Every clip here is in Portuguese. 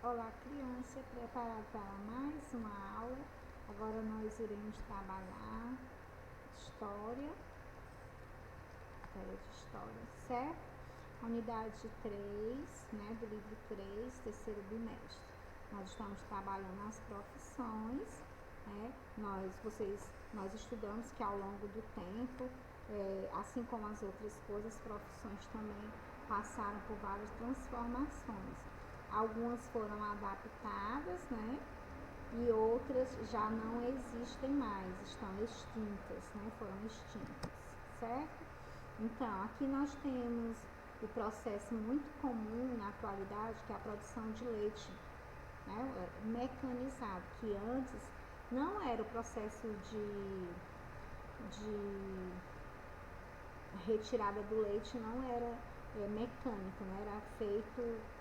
Olá, criança, preparado para mais uma aula? Agora nós iremos trabalhar história, matéria de história, certo? Unidade 3, né, do livro 3, terceiro bimestre. Nós estamos trabalhando as profissões, né? Nós estudamos que ao longo do tempo, assim como as outras coisas, as profissões também passaram por várias transformações. Algumas foram adaptadas, né? E outras já não existem mais, estão extintas, né? Foram extintas, certo? Então, aqui nós temos o processo muito comum na atualidade, que é a produção de leite, né? Mecanizado, que antes não era o processo de retirada do leite, não era mecânico, né? Era feito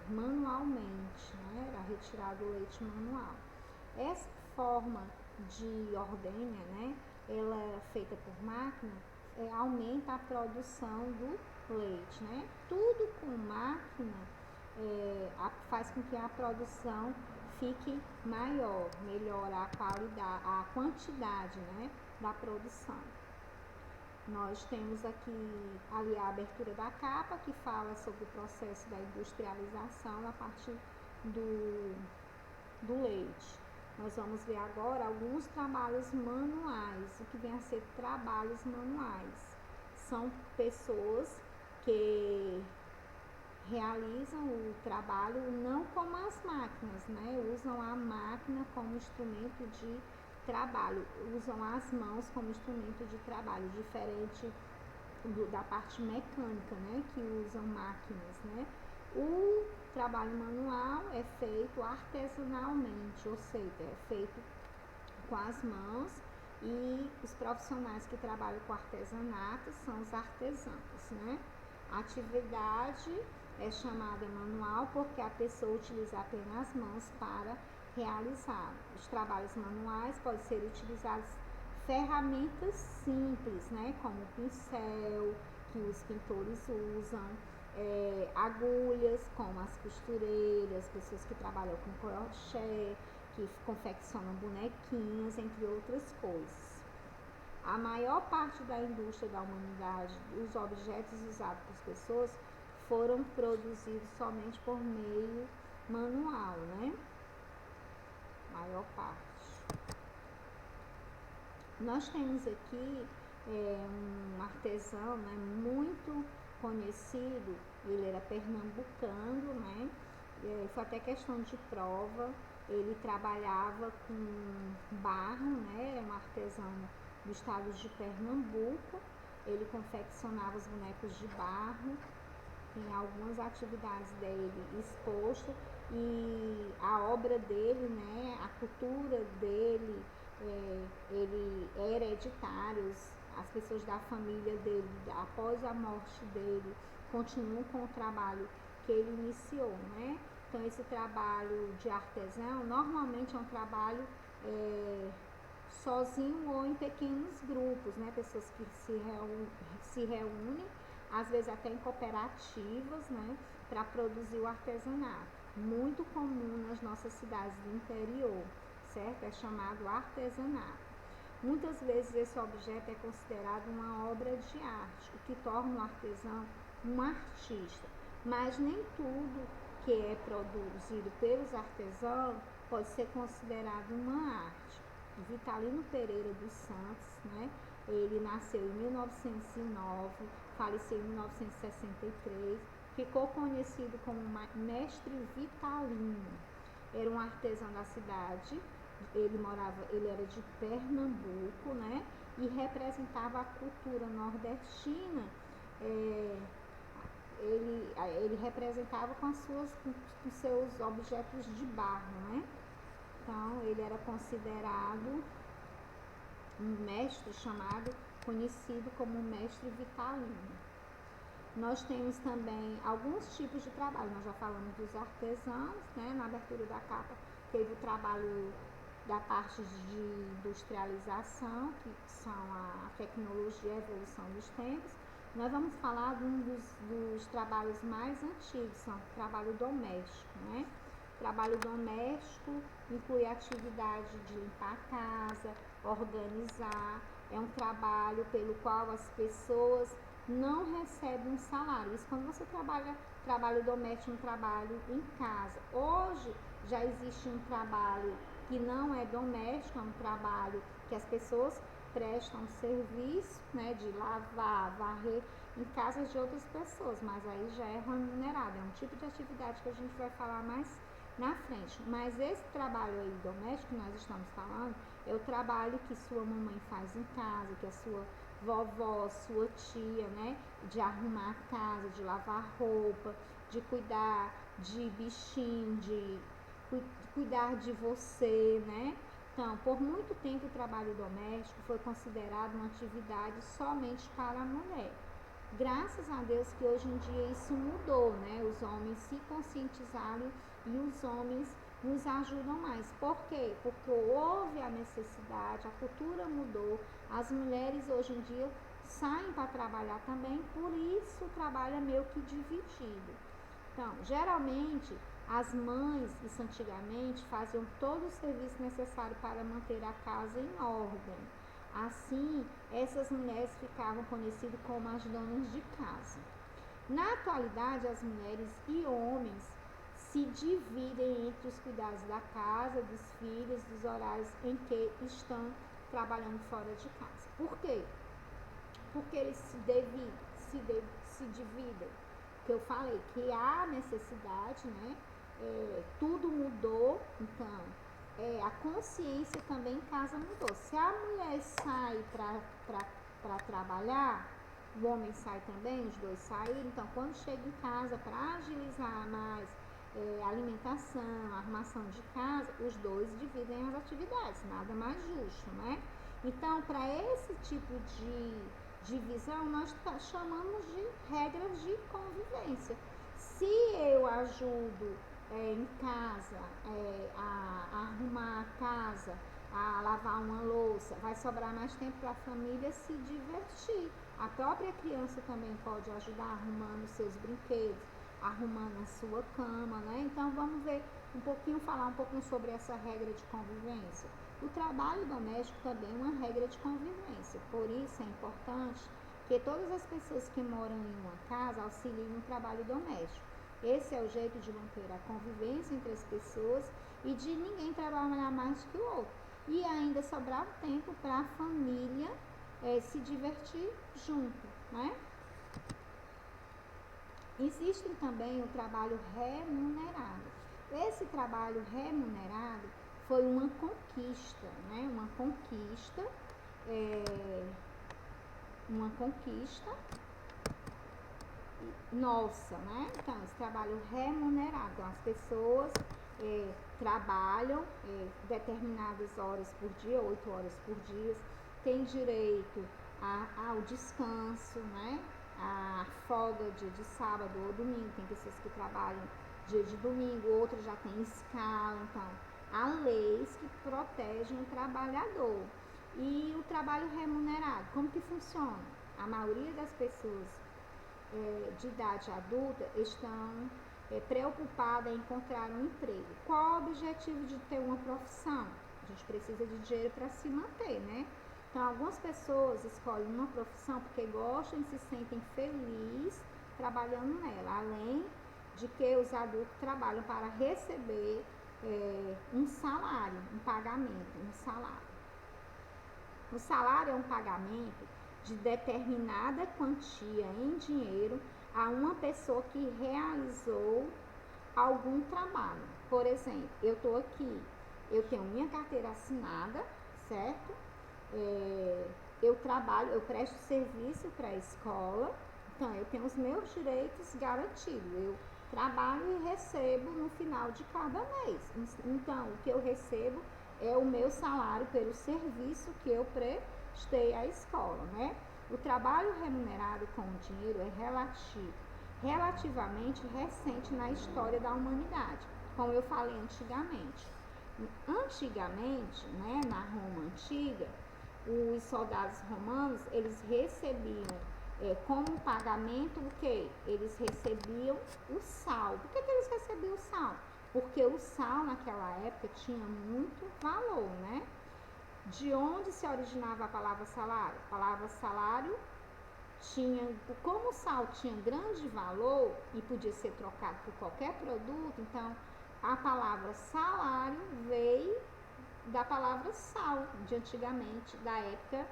manualmente, né? Era retirado o leite manual. Essa forma de ordenha, né? Ela é feita por máquina, aumenta a produção do leite, né? Tudo com máquina faz com que a produção fique maior, melhora a qualidade, a quantidade, né, da produção. Nós temos aqui ali a abertura da capa, que fala sobre o processo da industrialização a partir do leite. Nós vamos ver agora alguns trabalhos manuais. O que vem a ser trabalhos manuais? São pessoas que realizam o trabalho não como as máquinas, né? Usam a máquina como instrumento de trabalho, usam as mãos como instrumento de trabalho, diferente da parte mecânica, né? Que usam máquinas, né? O trabalho manual é feito artesanalmente, ou seja, é feito com as mãos, e os profissionais que trabalham com artesanato são os artesãos, né? A atividade é chamada manual porque a pessoa utiliza apenas as mãos para realizar. Os trabalhos manuais podem ser utilizados ferramentas simples, né? Como o pincel, que os pintores usam, agulhas, como as costureiras, pessoas que trabalham com crochê, que confeccionam bonequinhos, entre outras coisas. A maior parte da indústria da humanidade, os objetos usados por pessoas, foram produzidos somente por meio manual, né? Maior parte. Nós temos aqui um artesão, né, muito conhecido, ele era pernambucano, né? Foi até questão de prova. Ele trabalhava com barro, né? Era um artesão do estado de Pernambuco. Ele confeccionava os bonecos de barro. Tem algumas atividades dele exposto, e a obra dele, né, a cultura dele, ele é hereditário. As pessoas da família dele, após a morte dele, continuam com o trabalho que ele iniciou, né? Então, esse trabalho de artesão normalmente é um trabalho sozinho ou em pequenos grupos, né? Pessoas que se reúnem, às vezes até em cooperativas, né? Para produzir o artesanato. Muito comum nas nossas cidades do interior, certo? É chamado artesanato. Muitas vezes esse objeto é considerado uma obra de arte, o que torna o artesão um artista. Mas nem tudo que é produzido pelos artesãos pode ser considerado uma arte. Vitalino Pereira dos Santos, né? Ele nasceu em 1909, faleceu em 1963, ficou conhecido como Mestre Vitalino. Era um artesão da cidade, ele era de Pernambuco, né? E representava a cultura nordestina. Ele representava com seus objetos de barro, né? Então, ele era considerado um mestre conhecido como mestre Vitalino. Nós temos também alguns tipos de trabalho. Nós já falamos dos artesãos, né? Na abertura da capa teve o trabalho da parte de industrialização, que são a tecnologia e a evolução dos tempos. Nós vamos falar de um dos trabalhos mais antigos, são o trabalho doméstico, né? Trabalho doméstico inclui a atividade de limpar a casa, organizar. É um trabalho pelo qual as pessoas não recebem um salário. Isso quando você trabalho doméstico, um trabalho em casa. Hoje já existe um trabalho que não é doméstico, é um trabalho que as pessoas prestam serviço, né, de lavar, varrer em casas de outras pessoas, mas aí já é remunerado, é um tipo de atividade que a gente vai falar mais na frente. Mas esse trabalho aí doméstico que nós estamos falando é o trabalho que sua mamãe faz em casa, que a sua vovó, sua tia, né, de arrumar a casa, de lavar roupa, de cuidar de bichinho, de cuidar de você, né? Então, por muito tempo o trabalho doméstico foi considerado uma atividade somente para a mulher. Graças a Deus que hoje em dia isso mudou, né? Os homens se conscientizaram e os homens nos ajudam mais. Por quê? Porque houve a necessidade, a cultura mudou, as mulheres hoje em dia saem para trabalhar também, por isso o trabalho é meio que dividido. Então, geralmente, as mães, isso antigamente, faziam todo o serviço necessário para manter a casa em ordem. Assim, essas mulheres ficavam conhecidas como as donas de casa. Na atualidade, as mulheres e homens se dividem entre os cuidados da casa, dos filhos, dos horários em que estão trabalhando fora de casa. Por quê? Porque eles se dividem. Que eu falei que há necessidade, né? Tudo mudou, então a consciência também em casa mudou. Se a mulher sai para trabalhar, o homem sai também, os dois saíram. Então, quando chega em casa, para agilizar mais alimentação, arrumação de casa, os dois dividem as atividades, nada mais justo, né? Então, para esse tipo de divisão, nós chamamos de regras de convivência. Se eu ajudo em casa a arrumar a casa, a lavar uma louça, vai sobrar mais tempo para a família se divertir. A própria criança também pode ajudar arrumando seus brinquedos, arrumando a sua cama, né? Então vamos ver falar um pouquinho sobre essa regra de convivência. O trabalho doméstico também é uma regra de convivência, por isso é importante que todas as pessoas que moram em uma casa auxiliem no trabalho doméstico. Esse é o jeito de manter a convivência entre as pessoas e de ninguém trabalhar mais que o outro. E ainda sobrar tempo para a família se divertir junto, né? Existe também o trabalho remunerado. Esse trabalho remunerado foi uma conquista, né? Uma conquista nossa, né? Então, esse trabalho remunerado. Então, as pessoas trabalham determinadas horas por dia, 8 horas por dia, têm direito ao descanso, né? A folga dia de sábado ou domingo. Tem pessoas que trabalham dia de domingo, outras já têm escala. Então, há leis que protegem o trabalhador. E o trabalho remunerado, como que funciona? A maioria das pessoas de idade adulta estão preocupadas em encontrar um emprego. Qual o objetivo de ter uma profissão? A gente precisa de dinheiro para se manter, né? Então, algumas pessoas escolhem uma profissão porque gostam e se sentem felizes trabalhando nela, além de que os adultos trabalham para receber um salário, um pagamento, um salário. O salário é um pagamento de determinada quantia em dinheiro a uma pessoa que realizou algum trabalho. Por exemplo, eu estou aqui, eu tenho minha carteira assinada, certo? Eu trabalho, eu presto serviço para a escola, então eu tenho os meus direitos garantidos. Eu trabalho e recebo no final de cada mês. Então, o que eu recebo é o meu salário pelo serviço que eu prestei à escola, né? O trabalho remunerado com o dinheiro é relativamente recente na história da humanidade, como eu falei antigamente. Antigamente, né, na Roma antiga, os soldados romanos, eles recebiam como pagamento o quê? Eles recebiam o sal. Por que eles recebiam o sal? porque o sal naquela época tinha muito valor, né? De onde se originava a palavra salário? A palavra salário tinha, como o sal tinha grande valor e podia ser trocado por qualquer produto, então a palavra salário veio da palavra sal, de antigamente, da época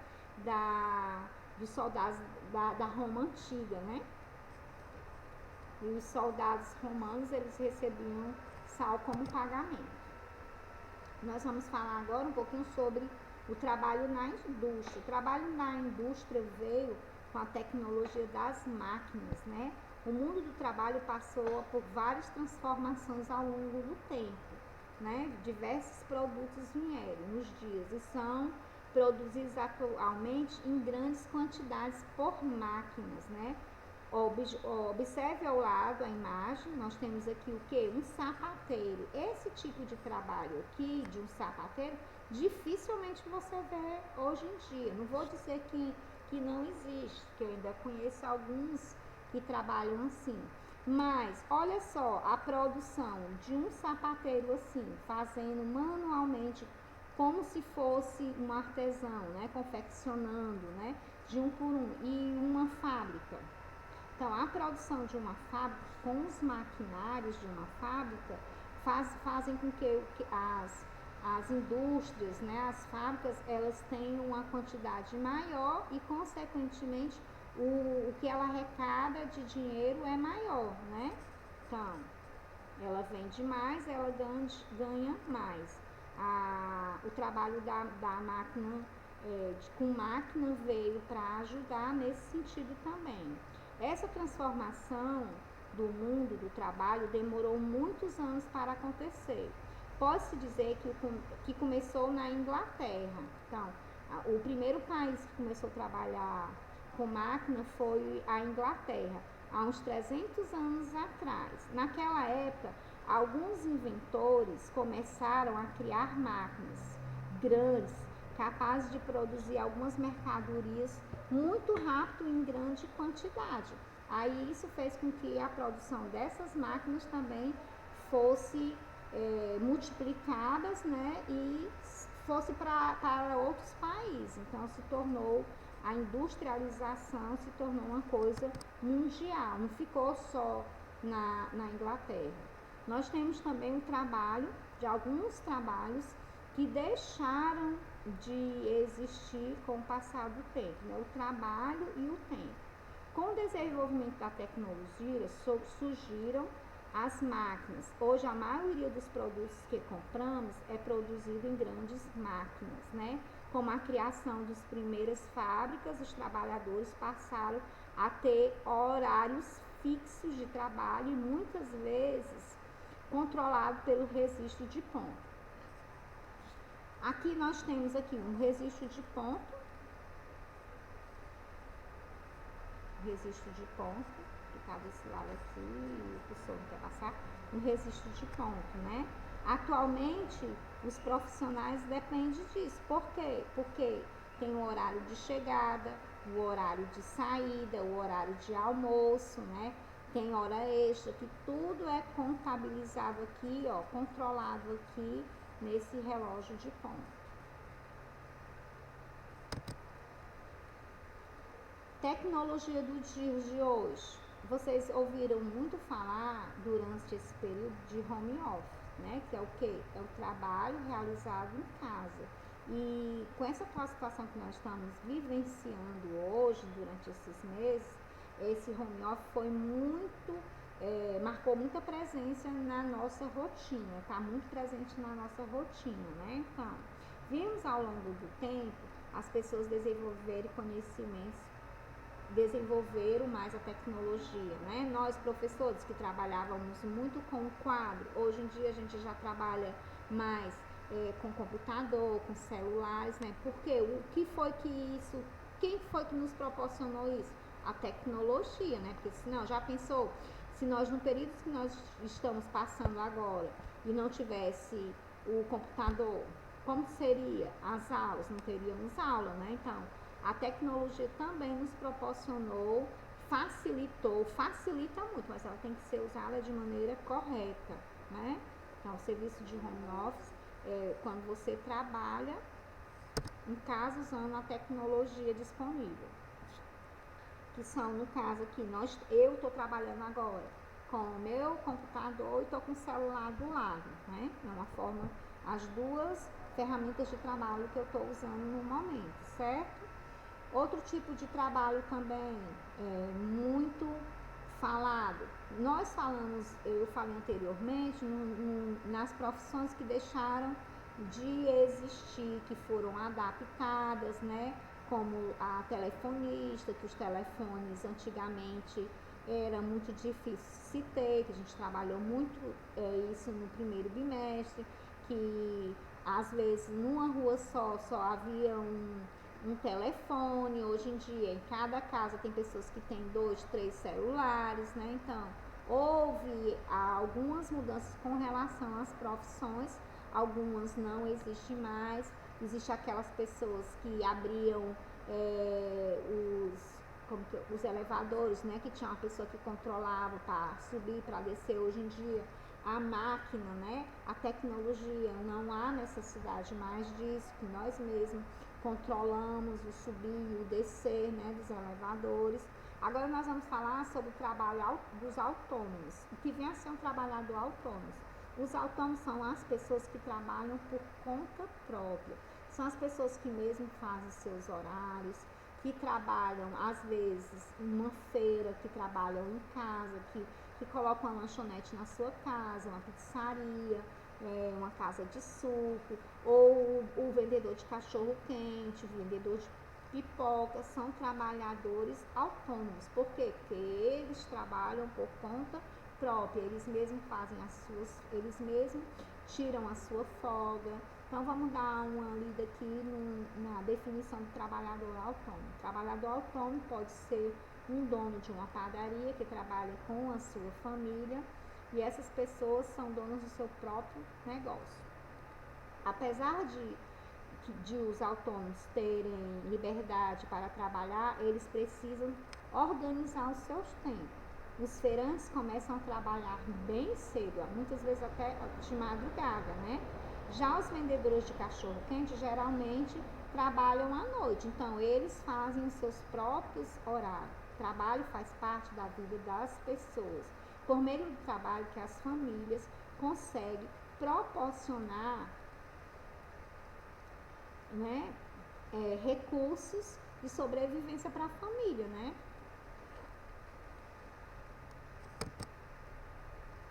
dos soldados da Roma antiga, né? E os soldados romanos, eles recebiam sal como pagamento. Nós vamos falar agora um pouquinho sobre o trabalho na indústria. O trabalho na indústria veio com a tecnologia das máquinas, né? O mundo do trabalho passou por várias transformações ao longo do tempo, né? Diversos produtos vieram nos dias e são produzidos atualmente em grandes quantidades por máquinas, né? Observe ao lado a imagem, nós temos aqui o que? Um sapateiro. Esse tipo de trabalho aqui, de um sapateiro, dificilmente você vê hoje em dia. Não vou dizer que não existe, que eu ainda conheço alguns que trabalham assim. Mas, olha só, a produção de um sapateiro assim, fazendo manualmente, como se fosse um artesão, né? Confeccionando, né? De um por um. E uma fábrica. Então, a produção de uma fábrica, com os maquinários de uma fábrica, fazem com que as indústrias, né, as fábricas, elas tenham uma quantidade maior e, consequentemente, o que ela arrecada de dinheiro é maior, né? Então, ela vende mais, ela ganha mais. O trabalho da máquina, com máquina, veio para ajudar nesse sentido também. Essa transformação do mundo do trabalho demorou muitos anos para acontecer. Pode-se dizer que começou na Inglaterra. Então, o primeiro país que começou a trabalhar com máquina foi a Inglaterra, há uns 300 anos atrás. Naquela época, alguns inventores começaram a criar máquinas grandes, capazes de produzir algumas mercadorias muito rápido e em grande quantidade. Aí isso fez com que a produção dessas máquinas também fosse multiplicadas, né, e fosse para outros países. Então se tornou, a industrialização se tornou uma coisa mundial, não ficou só na Inglaterra. Nós temos também um trabalho, de alguns trabalhos que deixaram de existir com o passar do tempo, né? O trabalho e o tempo. Com o desenvolvimento da tecnologia, surgiram as máquinas. Hoje, a maioria dos produtos que compramos é produzido em grandes máquinas, né? Com a criação das primeiras fábricas, os trabalhadores passaram a ter horários fixos de trabalho e muitas vezes controlado pelo registro de ponto. Aqui nós temos aqui um registro de ponto, que está desse lado aqui, o professor não quer passar, um registro de ponto, né? Atualmente, os profissionais dependem disso. Por quê? Porque tem o horário de chegada, o horário de saída, o horário de almoço, né? Tem hora extra, que tudo é contabilizado aqui, ó, controlado aqui nesse relógio de ponto. Tecnologia dos dias de hoje. Vocês ouviram muito falar durante esse período de home office, né? Que é o quê? É o trabalho realizado em casa. E com essa situação que nós estamos vivenciando hoje, durante esses meses, esse home office foi marcou muita presença na nossa rotina, está muito presente na nossa rotina, né? Então, vimos ao longo do tempo as pessoas desenvolverem conhecimentos, desenvolveram mais a tecnologia, né? Nós, professores que trabalhávamos muito com o quadro, hoje em dia a gente já trabalha mais com computador, com celulares, né? Porque quem foi que nos proporcionou isso? A tecnologia, né? Porque senão, já pensou, se nós no período que nós estamos passando agora e não tivesse o computador, como seria as aulas? Não teríamos aula, né? Então, a tecnologia também nos proporcionou, facilita muito, mas ela tem que ser usada de maneira correta, né? Então, o serviço de home office é quando você trabalha em casa usando a tecnologia disponível. Que são, no caso aqui, eu estou trabalhando agora com o meu computador e estou com o celular do lado, né? É uma forma, as duas ferramentas de trabalho que eu estou usando no momento, certo? Outro tipo de trabalho também muito falado. Eu falei anteriormente, nas profissões que deixaram de existir, que foram adaptadas, né? Como a telefonista, que os telefones antigamente era muito difícil se ter, que a gente trabalhou muito isso no primeiro bimestre, que às vezes numa rua só havia um telefone. Hoje em dia, em cada casa tem pessoas que têm 2, 3 celulares, né? Então, houve algumas mudanças com relação às profissões, algumas não existem mais. Existem aquelas pessoas que abriam os elevadores, né? Que tinha uma pessoa que controlava para subir, para descer. Hoje em dia, a máquina, né? A tecnologia, não há necessidade mais disso, que nós mesmos controlamos o subir e o descer, né, dos elevadores. Agora nós vamos falar sobre o trabalho dos autônomos. O que vem a ser um trabalhador autônomo? Os autônomos são as pessoas que trabalham por conta própria. São as pessoas que mesmo fazem seus horários, que trabalham, às vezes, em uma feira, que trabalham em casa, que colocam uma lanchonete na sua casa, uma pizzaria, uma casa de suco, ou o vendedor de cachorro quente, o vendedor de pipoca, são trabalhadores autônomos. Por quê? Porque eles trabalham por conta própria, eles mesmos eles mesmos tiram a sua folga. Então vamos dar uma lida aqui na definição de trabalhador autônomo. Trabalhador autônomo pode ser um dono de uma padaria que trabalha com a sua família, e essas pessoas são donas do seu próprio negócio. Apesar de os autônomos terem liberdade para trabalhar, eles precisam organizar os seus tempos. Os feirantes começam a trabalhar bem cedo, muitas vezes até de madrugada, né? Já os vendedores de cachorro quente geralmente trabalham à noite, então eles fazem os seus próprios horários. O trabalho faz parte da vida das pessoas, por meio do trabalho que as famílias conseguem proporcionar, né, recursos de sobrevivência para a família, né?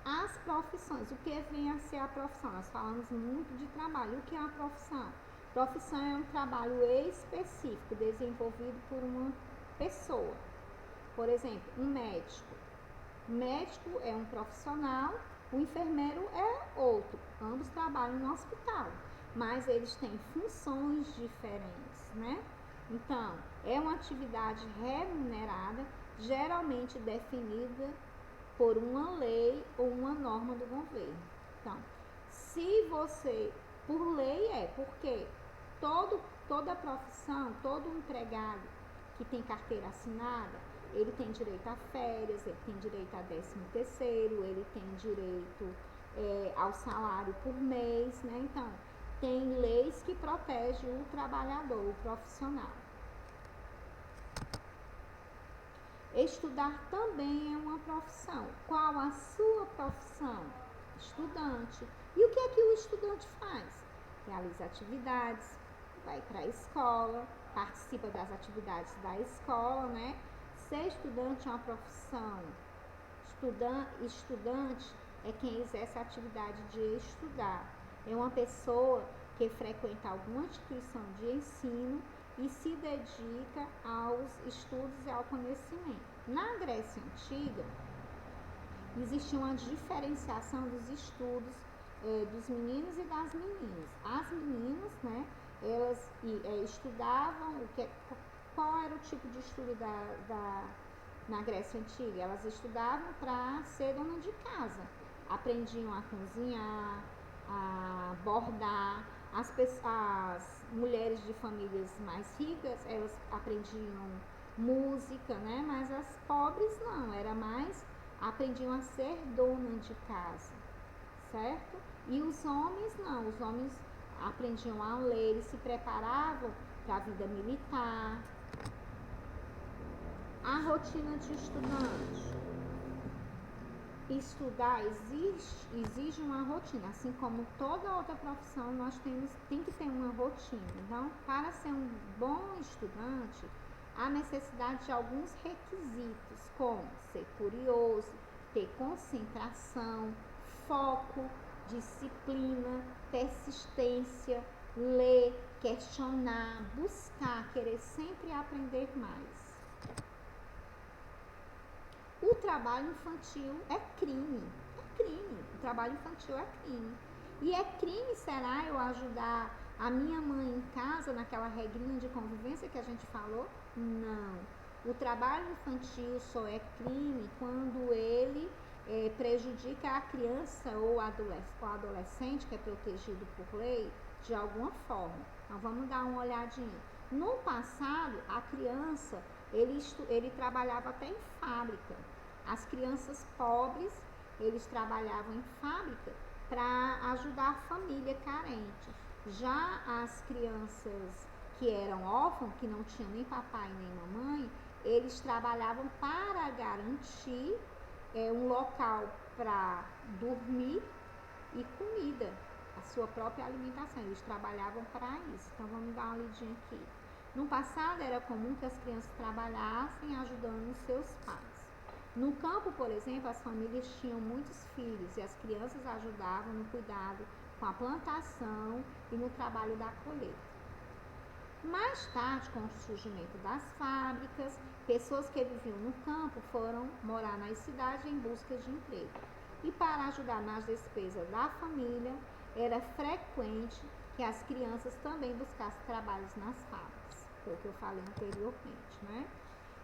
As profissões, o que vem a ser a profissão? Nós falamos muito de trabalho. O que é a profissão? Profissão é um trabalho específico desenvolvido por uma pessoa. Por exemplo, um médico. O médico é um profissional, o enfermeiro é outro. Ambos trabalham no hospital, mas eles têm funções diferentes, né? Então, é uma atividade remunerada, geralmente definida por uma lei ou uma norma do governo. Então, se você, por lei porque toda profissão, todo empregado que tem carteira assinada, ele tem direito a férias, ele tem direito a 13º, ele tem direito ao salário por mês, né? Então, tem leis que protegem o trabalhador, o profissional. Estudar também é uma profissão. Qual a sua profissão? Estudante. E o que é que o estudante faz? Realiza atividades, vai para a escola, participa das atividades da escola, né? Ser estudante é uma profissão. Estudante é quem exerce a atividade de estudar. É uma pessoa que frequenta alguma instituição de ensino e se dedica aos estudos e ao conhecimento. Na Grécia Antiga, existia uma diferenciação dos estudos dos meninos e das meninas. As meninas, né, elas estudavam, qual era o tipo de estudo na Grécia Antiga? Elas estudavam para ser dona de casa. Aprendiam a cozinhar, a bordar. As mulheres de famílias mais ricas, elas aprendiam música, né? Mas as pobres não, aprendiam a ser dona de casa, certo? E os homens não, os homens aprendiam a ler, eles se preparavam para a vida militar. A rotina de estudante. Estudar exige uma rotina, assim como toda outra profissão, tem que ter uma rotina. Então, para ser um bom estudante, há necessidade de alguns requisitos, como ser curioso, ter concentração, foco, disciplina, persistência, ler, questionar, buscar, querer sempre aprender mais. O trabalho infantil é crime. É crime. O trabalho infantil é crime. E é crime, será, eu ajudar a minha mãe em casa, naquela regrinha de convivência que a gente falou? Não. O trabalho infantil só é crime quando ele prejudica a criança ou adolescente que é protegido por lei de alguma forma. Então, vamos dar uma olhadinha. No passado, a criança, ele trabalhava até em fábrica. As crianças pobres, eles trabalhavam em fábrica para ajudar a família carente. Já as crianças que eram órfãos, que não tinham nem papai nem mamãe, eles trabalhavam para garantir um local para dormir e comida, a sua própria alimentação. Eles trabalhavam para isso. Então, vamos dar uma lidinha aqui. No passado, era comum que as crianças trabalhassem ajudando os seus pais. No campo, por exemplo, as famílias tinham muitos filhos e as crianças ajudavam no cuidado com a plantação e no trabalho da colheita. Mais tarde, com o surgimento das fábricas, pessoas que viviam no campo foram morar nas cidades em busca de emprego. E para ajudar nas despesas da família, era frequente que as crianças também buscassem trabalhos nas fábricas, foi o que eu falei anteriormente, né?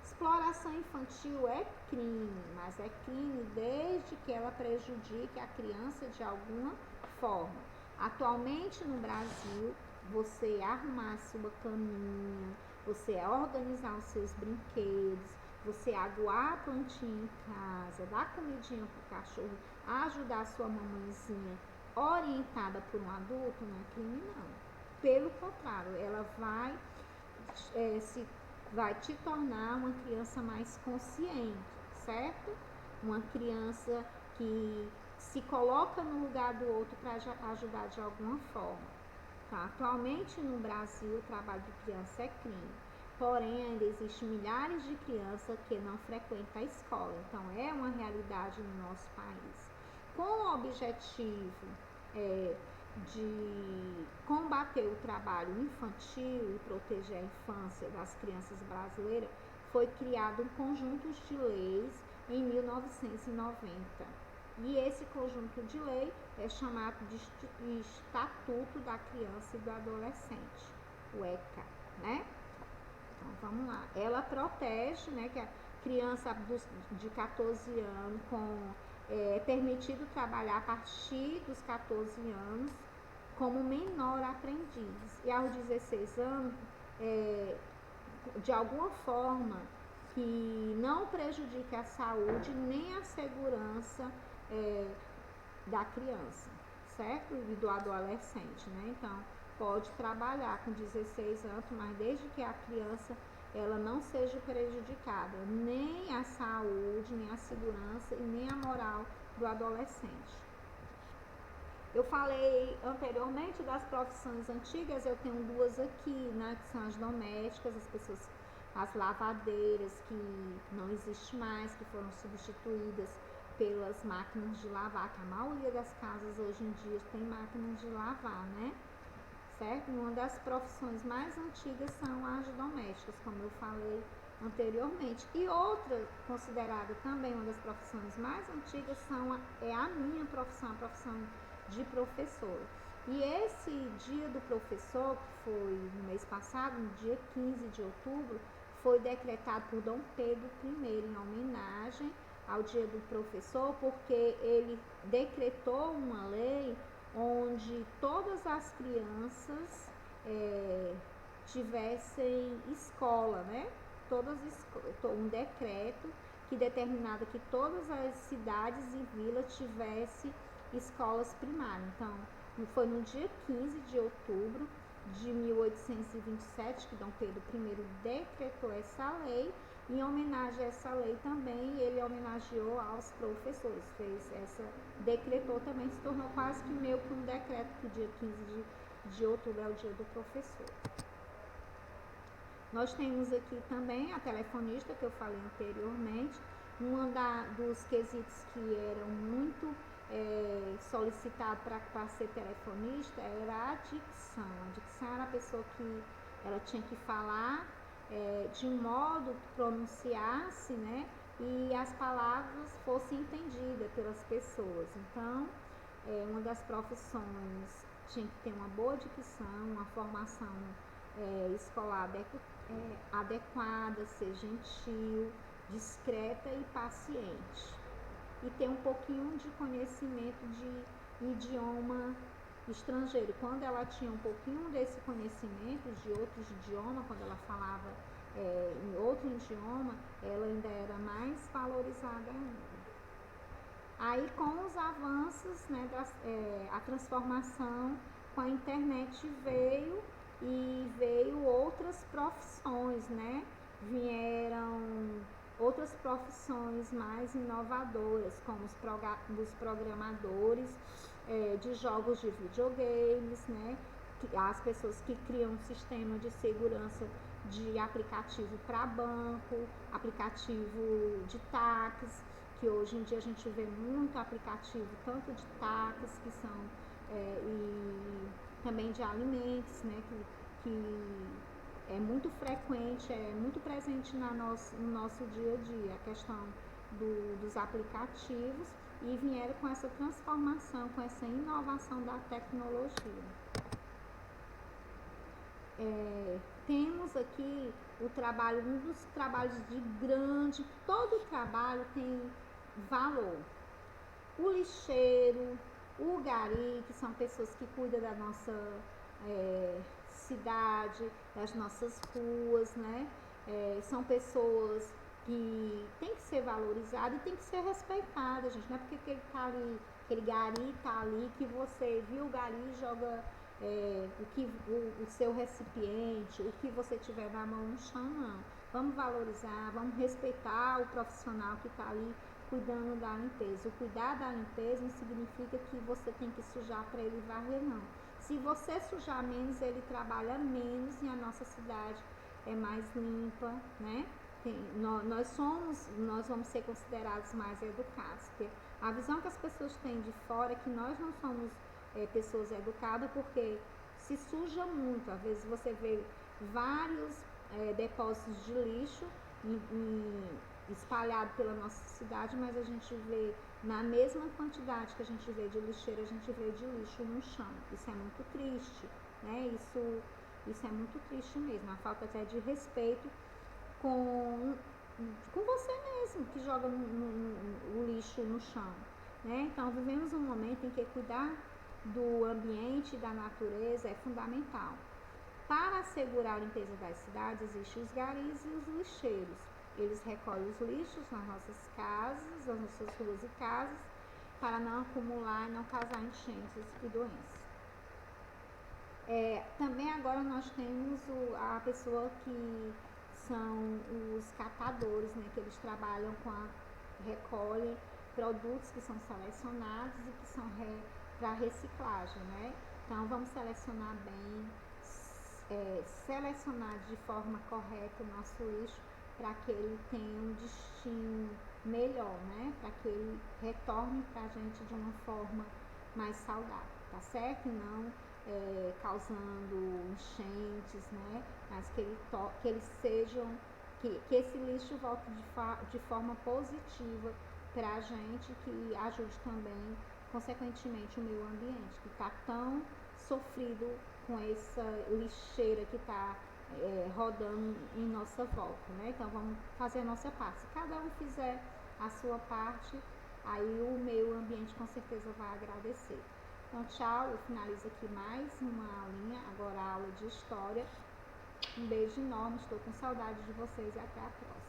Exploração infantil é crime, mas é crime desde que ela prejudique a criança de alguma forma. Atualmente no Brasil, você arrumar a sua caminha, você organizar os seus brinquedos, você aguar a plantinha em casa, dar comidinha pro cachorro, ajudar a sua mamãezinha orientada por um adulto, não é crime não. Pelo contrário, ela vai te tornar uma criança mais consciente, certo? Uma criança que se coloca no lugar do outro para ajudar de alguma forma. Tá? Atualmente no Brasil, o trabalho de criança é crime. Porém, ainda existem milhares de crianças que não frequentam a escola. Então, é uma realidade no nosso país. Com o objetivo de combater o trabalho infantil e proteger a infância das crianças brasileiras, foi criado um conjunto de leis em 1990. E esse conjunto de lei é chamado de Estatuto da Criança e do Adolescente, o ECA, né? Então, vamos lá. Ela protege, né, que a criança de 14 anos é permitido trabalhar a partir dos 14 anos como menor aprendiz. E aos 16 anos, de alguma forma que não prejudique a saúde nem a segurança da criança, certo? E do adolescente, né? Então, pode trabalhar com 16 anos, mas desde que a criança ela não seja prejudicada, nem a saúde, nem a segurança e nem a moral do adolescente. Eu falei anteriormente das profissões antigas, eu tenho duas aqui, né, que são as domésticas, as lavadeiras, que não existem mais, que foram substituídas pelas máquinas de lavar, que a maioria das casas hoje em dia tem máquinas de lavar, né? Certo? Uma das profissões mais antigas são as domésticas, como eu falei anteriormente. E outra considerada também uma das profissões mais antigas é a minha profissão, a profissão de professor. E esse dia do professor, que foi no mês passado, no dia 15 de outubro, foi decretado por Dom Pedro I em homenagem ao dia do professor, porque ele decretou uma lei onde todas as crianças tivessem escola, né? Um decreto que determinava que todas as cidades e vilas tivessem escolas primárias. Então, foi no dia 15 de outubro de 1827 que Dom Pedro I decretou essa lei. Em homenagem a essa lei também, ele homenageou aos professores, decretou também, se tornou quase que meio que um decreto que o dia 15 de outubro é o dia do professor. Nós temos aqui também a telefonista, que eu falei anteriormente. Dos quesitos que eram muito solicitados para ser telefonista era a dicção. A dicção era a pessoa que ela tinha que falar de um modo que pronunciasse, né, e as palavras fossem entendidas pelas pessoas. Então, uma das profissões tinha que ter uma boa dicção, uma formação escolar adequada, ser gentil, discreta e paciente. E ter um pouquinho de conhecimento de idioma estrangeiro. Quando ela tinha um pouquinho desse conhecimento de outros idiomas, quando ela falava em outro idioma, ela ainda era mais valorizada ainda. Aí, com os avanços, né, a transformação com a internet veio outras profissões, né? Vieram outras profissões mais inovadoras, como os programadores de jogos de videogames, né? As pessoas que criam um sistema de segurança de aplicativo para banco, aplicativo de táxi, que hoje em dia a gente vê muito aplicativo, tanto de táxis, que são, e também de alimentos, né, que é muito frequente, é muito presente no nosso dia a dia, a questão dos aplicativos, e vieram com essa transformação, com essa inovação da tecnologia. Temos aqui o trabalho, um dos trabalhos de grande, todo trabalho tem valor. O lixeiro, o gari, que são pessoas que cuidam da nossa cidade, das nossas ruas, né? São pessoas que tem que ser valorizada e tem que ser respeitada, gente. Não é porque ele tá ali, aquele gari tá ali, que você viu o gari e joga o seu recipiente, o que você tiver na mão no chão, não. Vamos valorizar, vamos respeitar o profissional que está ali cuidando da limpeza. O cuidar da limpeza não significa que você tem que sujar para ele varrer, não. Se você sujar menos, ele trabalha menos e a nossa cidade é mais limpa, né? Nós vamos ser considerados mais educados, porque a visão que as pessoas têm de fora é que nós não somos pessoas educadas, porque se suja muito. Às vezes você vê vários depósitos de lixo espalhado pela nossa cidade, mas a gente vê na mesma quantidade que a gente vê de lixeira, a gente vê de lixo no chão. Isso é muito triste, né? Isso é muito triste mesmo, a falta até de respeito com você mesmo, que joga o lixo no chão, né? Então, vivemos um momento em que cuidar do ambiente e da natureza é fundamental. Para assegurar a limpeza das cidades, existem os garis e os lixeiros. Eles recolhem os lixos nas nossas casas, nas nossas ruas e casas, para não acumular e não causar enchentes e doenças. Também agora nós temos a pessoa que são os catadores, né, que eles trabalham recolhem produtos que são selecionados e que são para reciclagem, né? Então vamos selecionar bem, selecionar de forma correta o nosso lixo para que ele tenha um destino melhor, né? Para que ele retorne para a gente de uma forma mais saudável, tá certo? E não causando enchentes, né? Mas que esse lixo volte de forma positiva para a gente, que ajude também, consequentemente, o meio ambiente, que está tão sofrido com essa lixeira que está rodando em nossa volta, né? Então vamos fazer a nossa parte. Se cada um fizer a sua parte, aí o meio ambiente com certeza vai agradecer. Então, tchau, eu finalizo aqui mais uma aulinha, agora a aula de história. Um beijo enorme, estou com saudade de vocês e até a próxima.